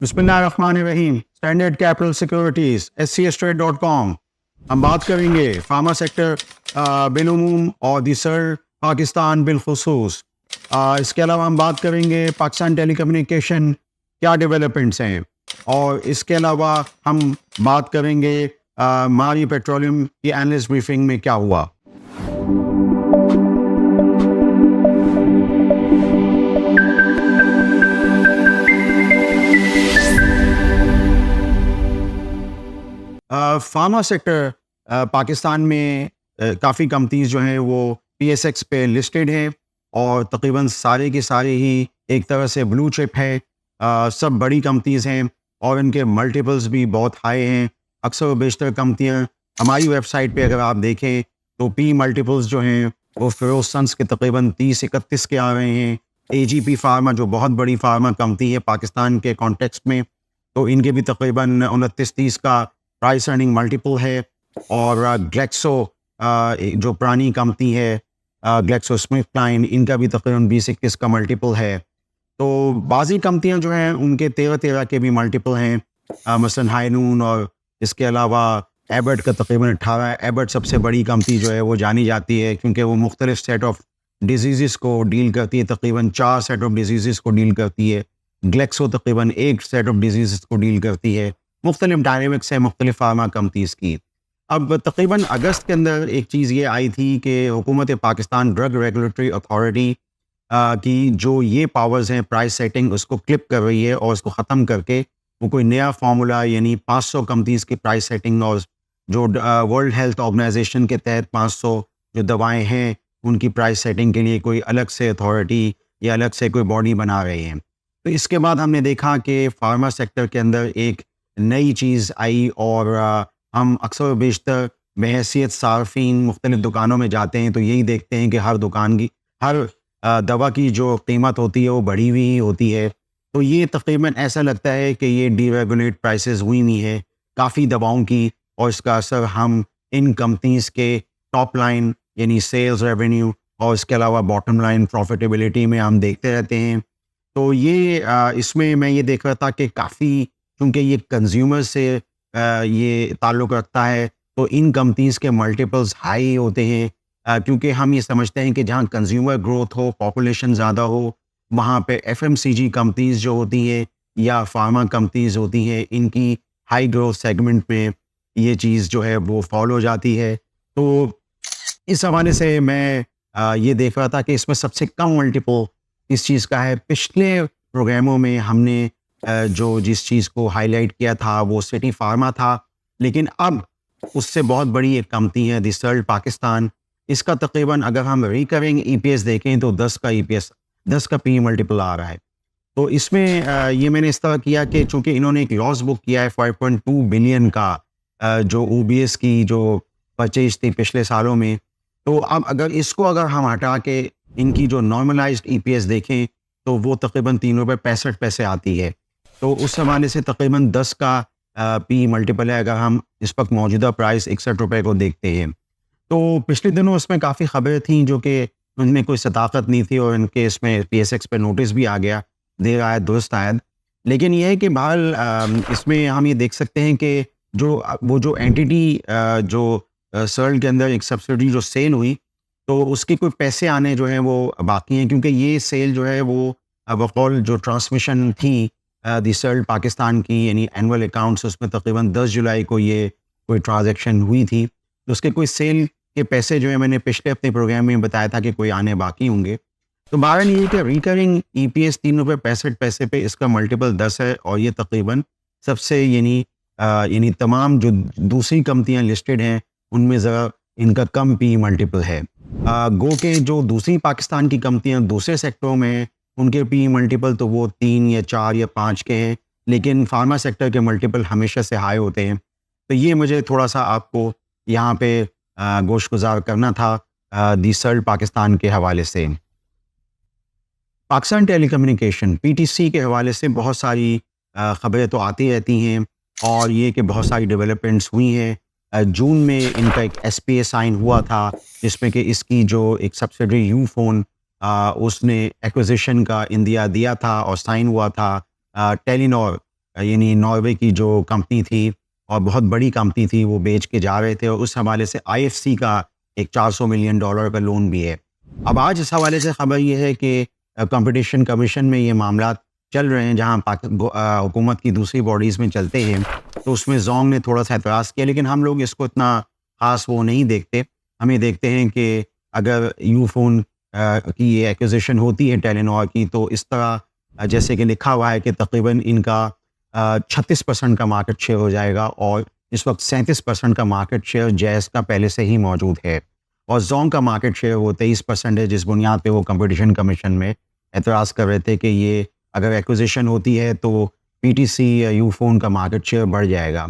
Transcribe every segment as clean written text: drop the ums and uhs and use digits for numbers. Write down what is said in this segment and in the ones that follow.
बिस्मिल्लाहिर्रहमानिर्रहीम। Standard capital securities scstrade.com। हम बात करेंगे फार्मा सेक्टर बिलुमूम और दिसर पाकिस्तान बिलखुसूस। इसके अलावा हम बात करेंगे पाकिस्तान टेलीकम्युनिकेशन क्या डेवलपमेंट्स हैं, और इसके अलावा हम बात करेंगे मारी पेट्रोलियम की एनालिस्ट ब्रीफिंग में क्या हुआ। फार्मा सेक्टर पाकिस्तान में काफ़ी कंपनीज जो हैं वो PSX पे लिस्टेड हैं, और तकरीबन सारे के सारे ही एक तरह से ब्लू चिप है। सब बड़ी कंपनीज हैं और इनके मल्टीपल्स भी बहुत हाई हैं। अक्सर व बेशतर कंपनियां हमारी वेबसाइट पे अगर आप देखें तो P मल्टीपल्स जो हैं वो फिरोज सन्स के तकरीबन 30-31 के आ रहे हैं। AGP फार्मा जो बहुत बड़ी फार्मा कंपनी है पाकिस्तान के कॉन्टेक्स्ट में, तो इनके भी तकरीबन 29-30 का प्राइस अर्निंग मल्टीपल है। और ग्लेक्सो जो पुरानी कंपनी है ग्लेक्सो स्मिथ क्लाइन, इनका भी तकरीबन 20-21 का मल्टीपल है। तो बाज़ी कंपनियां जो हैं उनके 13-13 के भी मल्टीपल हैं, मसलन हाइनून, और इसके अलावा एबट का तकरीबन 18। एबट सबसे बड़ी कंपनी जो है वो जानी जाती है क्योंकि वो मुख्तलिफ सेट ऑफ डिजीज़ को डील करती है, तकरीबन 4 सेट ऑफ डिजीज़ को डील करती है। ग्लेक्सो तकरीबन 1 सेट ऑफ डिजीज़ को डील करती है। मुख्तलिफ डायनेमिक्स है मुख्तलिफ फार्मा कंपनीज़ की। अब तकरीबन अगस्त के अंदर एक चीज़ ये आई थी कि हुकूमत पाकिस्तान ड्रग रेगुलेटरी अथॉरिटी की जो ये पावर्स हैं प्राइस सेटिंग उसको क्लिप कर रही है, और उसको ख़त्म करके वो कोई नया फार्मूला यानी 500 कंपनीज़ की प्राइस सेटिंग, और जो वर्ल्ड हेल्थ ऑर्गेनाइजेशन के तहत 500 जो दवाएं हैं उनकी प्राइस सेटिंग के लिए कोई अलग से अथॉरिटी या अलग से कोई बॉडी बना रहे हैं। तो इसके बाद हमने देखा कि फार्मा सेक्टर के अंदर एक नई चीज़ आई, और हम अक्सर बेशतर बहैसियत सार्फिन मुख्तलिफ दुकानों में जाते हैं तो यही देखते हैं कि हर दुकान की हर दवा की जो कीमत होती है वो बढ़ी हुई ही होती है। तो ये तकरीबन ऐसा लगता है कि ये डीरेगुलेट प्राइसेस हुई नहीं है काफ़ी दवाओं की, और इसका असर हम इन कंपनीज़ के टॉप लाइन यानी सेल्स रेवेन्यू और इसके अलावा बॉटम लाइन प्रॉफिटेबिलिटी में हम देखते रहते हैं। तो ये इसमें मैं ये देख रहा था कि काफ़ी, क्योंकि ये कंज्यूमर से ये ताल्लुक़ रखता है, तो इन कंपनीज़ के मल्टीपल्स हाई होते हैं, क्योंकि हम ये समझते हैं कि जहाँ कंज्यूमर ग्रोथ हो, पॉपुलेशन ज़्यादा हो, वहाँ पे FMCG कंपनीज़ जो होती हैं या फार्मा कंपनीज़ होती हैं, इनकी हाई ग्रोथ सेगमेंट में ये चीज़ जो है वो फॉल हो जाती है। तो इस हवाले से मैं ये देख रहा था कि इसमें सबसे कम मल्टीपल इस चीज़ का है। पिछले प्रोग्रामों में हमने जो जिस चीज़ को हाईलाइट किया था वो सिटी फार्मा था, लेकिन अब उससे बहुत बड़ी एक कंपनी है दिसर पाकिस्तान। इसका तकरीबन अगर हम रिकरिंग EPS देखें तो 10 का EPS 10 का P मल्टीपल आ रहा है। तो इसमें ये मैंने इस तरह किया कि चूँकि इन्होंने एक लॉस बुक किया है 5.2 बिलियन का, जो OBS की जो परचेज थी पिछले सालों में, तो अब अगर हम हटा के इनकी जो नॉर्मलाइज्ड EPS देखें तो वो तकरीबन ₹3.65 आती है। तो उस हवाले से तकरीबन 10 का P मल्टीपल है अगर हम इस वक्त मौजूदा प्राइस ₹61 को देखते हैं। तो पिछले दिनों इसमें काफ़ी खबरें थीं जो कि उनमें कोई सदाकत नहीं थी, और इनके इसमें PSX पे नोटिस भी आ गया, देर आयत दुरुस्त आयत। लेकिन ये है कि बहरहाल इसमें हम ये देख सकते हैं कि वो जो एंटिटी जो सर्ल के अंदर एक सब्सिडी जो सेल हुई, तो उसके कोई पैसे आने जो हैं वो बाकी हैं, क्योंकि ये सेल जो है वो बकौल जो ट्रांसमिशन थी दिसर पाकिस्तान की यानी एनुअल अकाउंट्स, उसमें तकरीबन 10 जुलाई को ये कोई ट्रांजैक्शन हुई थी, तो उसके कोई सेल के पैसे जो है मैंने पिछले अपने प्रोग्राम में बताया था कि कोई आने बाकी होंगे। तो बहरहाल ये कि रिकरिंग EPS ₹3.65 पे इसका मल्टीपल 10 है, और ये तकरीबन सबसे यानी तमाम जो दूसरी कंपनियां लिस्टेड हैं उनमें ज़रा इनका कम P मल्टीपल है। गो के जो दूसरी पाकिस्तान की कंपनियां दूसरे सेक्टरों में हैं उनके P मल्टीपल तो वो 3 या 4 या 5 के हैं, लेकिन फार्मा सेक्टर के मल्टीपल हमेशा से हाई होते हैं। तो ये मुझे थोड़ा सा आपको यहाँ पे गोशगुजार करना था दिसर पाकिस्तान के हवाले से। पाकिस्तान टेलीकम्युनिकेशन PTC के हवाले से बहुत सारी खबरें तो आती रहती हैं, और ये कि बहुत सारी डेवलपमेंट्स हुई हैं। जून में इनका एक SPA साइन हुआ था जिसमें कि इसकी जो एक सब्सिडरी यूफोन उसने एक्विजिशन का इंदिया दिया था और साइन हुआ था टेलीनॉर यानी नॉर्वे की जो कंपनी थी और बहुत बड़ी कंपनी थी, वो बेच के जा रहे थे और उस हवाले से आईएफसी का एक $400 मिलियन का लोन भी है। अब आज इस हवाले से खबर ये है कि कंपटीशन कमीशन में ये मामला चल रहे हैं, जहाँ हुकूमत की दूसरी बॉडीज़ में चलते हैं, तो उसमें ज़ोंग ने थोड़ा-सा एतराज़ किया, लेकिन हम लोग इसको इतना ख़ास वो नहीं देखते। हम ये देखते हैं कि अगर यूफ़ोन की ये एक्विज़िशन होती है टेलीनॉर की, तो इस तरह जैसे कि लिखा हुआ है कि तकरीबन इनका 36% का मार्केट शेयर हो जाएगा और इस वक्त 37% का मार्केट शेयर जैज़ का पहले से ही मौजूद है और ज़ोंग का मार्केट शेयर वो 23% है, जिस बुनियाद पे वो कंपटीशन कमीशन में एतराज़ कर रहे थे कि ये अगर एक्विज़िशन होती है तो पीटीसी या यूफ़ोन का मार्केट शेयर बढ़ जाएगा।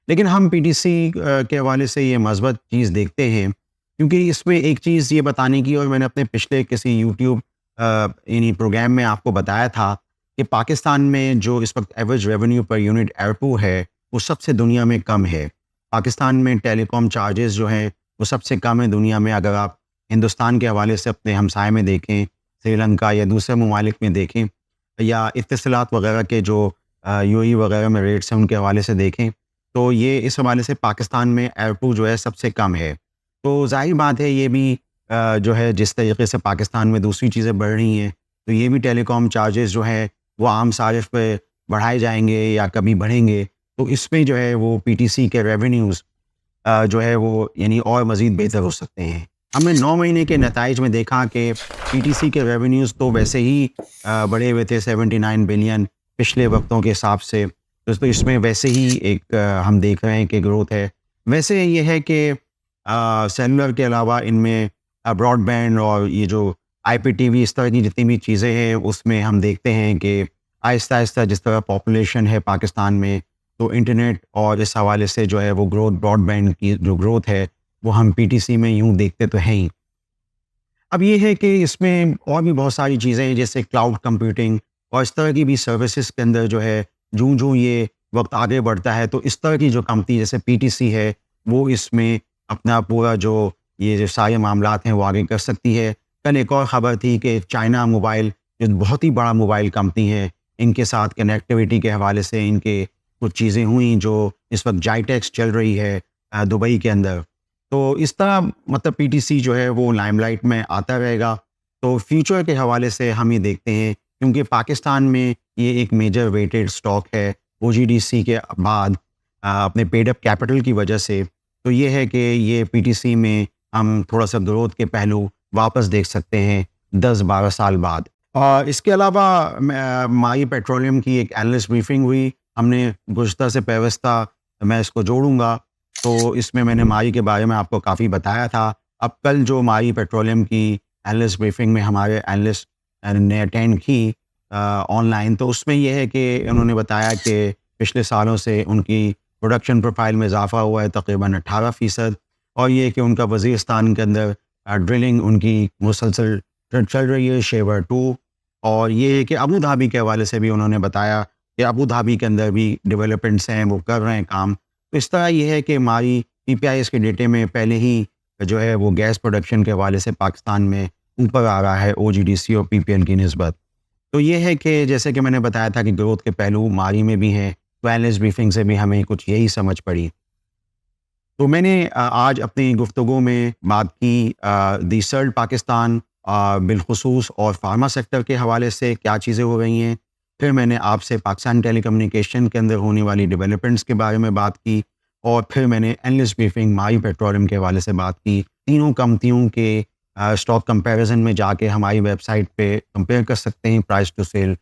लेकिन हम पीटीसी के हवाले से ये मस्बत चीज़ देखते हैं, क्योंकि इसमें एक चीज़ ये बताने की, और मैंने अपने पिछले किसी यूट्यूब इन्हीं प्रोग्राम में आपको बताया था कि पाकिस्तान में जो इस वक्त एवरेज रेवेन्यू पर यूनिट एयरपो है, वो सबसे दुनिया में कम है। पाकिस्तान में टेलीकॉम चार्जेस जो हैं, वो सबसे कम है दुनिया में। अगर आप हिंदुस्तान के हवाले से अपने हमसाये में देखें, श्रीलंका या दूसरे ममालिक में देखें, या इत्तसलात वगैरह के जो यूएई वगैरह में रेट्स हैं, उनके हवाले से देखें, तो ये इस हवाले से पाकिस्तान में एयरपो जो है सबसे कम है। तो ज़ाहिर बात है, ये भी जो है जिस तरीके से पाकिस्तान में दूसरी चीज़ें बढ़ रही हैं, तो ये भी टेलीकॉम चार्जेस जो है वो आम सारिफ़ पे बढ़ाए जाएँगे या कभी बढ़ेंगे, तो इसमें जो है वो पीटीसी के रेवेन्यूज़ जो है वो यानी और मज़ीद बेहतर हो सकते हैं। हमने 9 महीने के नताइज में देखा कि पीटीसी के रेवेन्यूज़ तो वैसे ही बढ़े हुए थे 79 बिलियन पिछले वक्तों के हिसाब से, तो इसमें वैसे ही एक हम देख रहे हैं कि ग्रोथ है। वैसे ये है कि सेलुलर के अलावा इनमें ब्रॉडबैंड और ये जो आईपीटीवी, इस तरह की जितनी भी चीज़ें हैं, उसमें हम देखते हैं कि आहिस्ता-आहिस्ता जिस तरह पॉपुलेशन है पाकिस्तान में, तो इंटरनेट और इस हवाले से जो है वो ग्रोथ, ब्रॉडबैंड की जो ग्रोथ है, वो हम पीटीसी में यूँ देखते तो हैं ही। अब ये है कि इसमें और भी बहुत सारी चीज़ें हैं, जैसे क्लाउड कंप्यूटिंग और इस तरह की भी सर्विसेज़ के अंदर जो है, जूँ-जूँ ये वक़्त आगे बढ़ता है, तो इस तरह की जो कंपनी जैसे पीटीसी है, वो इसमें अपना पूरा जो ये जो सारे मामलात हैं, वो आगे कर सकती है। कल एक और ख़बर थी कि चाइना मोबाइल, जो बहुत ही बड़ा मोबाइल कंपनी है, इनके साथ कनेक्टिविटी के हवाले से इनके कुछ चीज़ें हुई, जो इस वक़्त जाइटेक्स चल रही है दुबई के अंदर। तो इस तरह मतलब पीटीसी जो है वो लाइमलाइट में आता रहेगा। तो फ्यूचर के हवाले से हम ये देखते हैं, क्योंकि पाकिस्तान में ये एक मेजर वेटेड स्टॉक है ओजीडीसी के बाद अपने पेड अप कैपिटल की वजह से। तो ये है कि ये पीटीसी में हम थोड़ा-सा ग्रोथ के पहलू वापस देख सकते हैं 10-12 साल बाद। इसके अलावा माई पेट्रोलियम की एक एनालिस्ट ब्रीफिंग हुई। हमने गुज़िश्ता से पेवस्ता, मैं इसको जोड़ूँगा, तो इसमें मैंने माई के बारे में आपको काफ़ी बताया था। अब कल जो माई पेट्रोलियम की एनालिस्ट ब्रीफिंग में हमारे एनालिस्ट ने अटेंड की ऑनलाइन, तो उसमें ये है कि उन्होंने बताया कि पिछले सालों से उनकी प्रोडक्शन प्रोफाइल में इज़ाफ़ा हुआ है तकरीबन 18%, और ये कि उनका वज़ीरिस्तान के अंदर ड्रिलिंग उनकी मुसलसल चल रही है, शेवर 2। और ये है कि अबू धाबी के हवाले से भी उन्होंने बताया कि अबू धाबी के अंदर भी डेवलपमेंट्स हैं, वो कर रहे हैं काम। तो इस तरह ये है कि हमारी पीपीआईएस के डेटे में पहले ही जो है वो गैस प्रोडक्शन के हवाले से पाकिस्तान में ऊपर आ रहा है ओजीडीसी और पीपीएल की निस्बत। तो ये है कि जैसे कि मैंने बताया था कि ग्रोथ के पहलू मारी में भी हैं, तो एनालिस्ट ब्रीफिंग से भी हमें कुछ यही समझ पड़ी। तो मैंने आज अपनी गुफ्तगू में बात की दी सर्ड पाकिस्तान बिलखुसूस और फार्मा सेक्टर के हवाले से क्या चीज़ें हो रही हैं। फिर मैंने आपसे पाकिस्तान टेलीकम्युनिकेशन के अंदर होने वाली डेवलपमेंट्स के बारे में बात की, और फिर मैंने एनालिस्ट ब्रीफिंग माई पेट्रोलियम के हवाले से बात की। तीनों कंपनियों के स्टॉक कंपैरिजन में जाके हमारी वेबसाइट पे कंपेयर कर सकते हैं, प्राइस टू सेल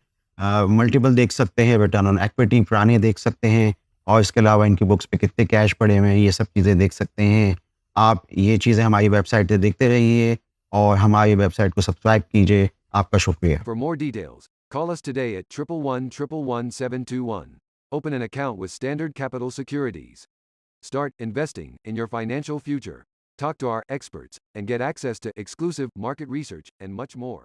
मल्टीपल देख सकते हैं, रिटर्न ऑन इक्विटी पुराने देख सकते हैं, और इसके अलावा इनकी बुक्स पे कितने कैश पड़े हुए हैं, ये सब चीज़ें देख सकते हैं। आप ये चीज़ें हमारी वेबसाइट पे देखते रहिए और हमारी वेबसाइट को सब्सक्राइब कीजिए। आपका शुक्रिया। For more details, call us today at 111-111-721. Open an account with Standard Capital Securities. Start investing in your financial future. Talk to our experts and get access to exclusive market research and much more.